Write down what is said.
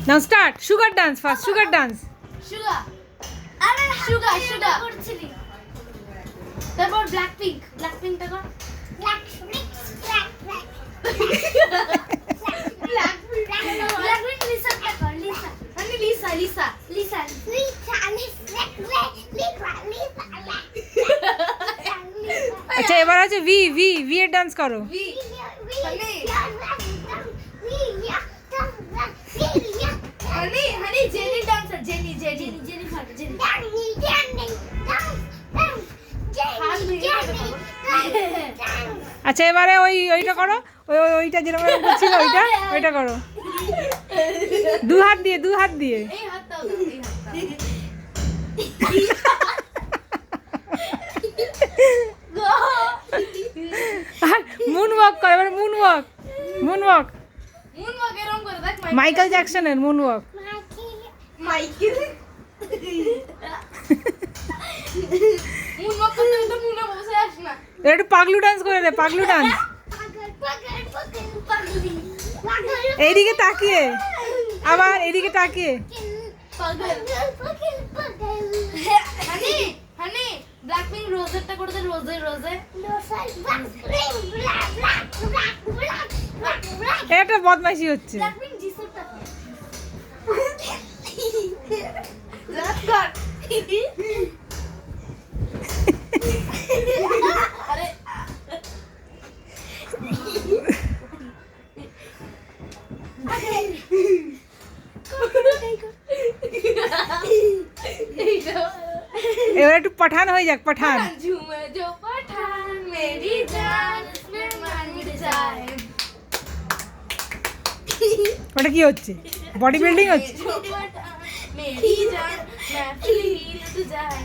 নাও start sugar dance first sugar dance sugar আরে sugar sugar করছিলি তারপর ব্ল্যাক পিঙ্কটা কর ব্ল্যাক পিঙ্ক লিসাটা কর লিসা মানে লিসা আচ্ছা এবার আছে ভি ভি ভি এর ডান্স করো হানি জেনি ডান্সার জেনি আচ্ছা এবারে ওইটা করো ওইটা যেরকম করছিল ওইটা করো দু হাত দিয়ে এই হাতটাও মুন ওয়াক করো এবার মুন ওয়াক মুন এরকম করে দেখ মাইকেল জ্যাকসনের moon walk Michael moon walk করতে তো মুনে বসে আস না একটু পাগলু ডান্স করে দে পাগলু ডান্স এইদিকে তাকিয়ে আবার এইদিকে তাকিয়ে হানি ব্ল্যাক পিঙ্ক রোজেরটা করে দে রোজে এটা বদমাইশি হচ্ছে ব্ল্যাক পিঙ্ক জিসুরটা রাত কর আরে এবার একটু পাঠান হয়ে যাক পাঠান झूमे जो पठान मेरी जान उसमें मान मिट जाए ওটা কি হচ্ছে বডি বিল্ডিং হচ্ছে जो पठान मेरी जान महफिल हिल जाए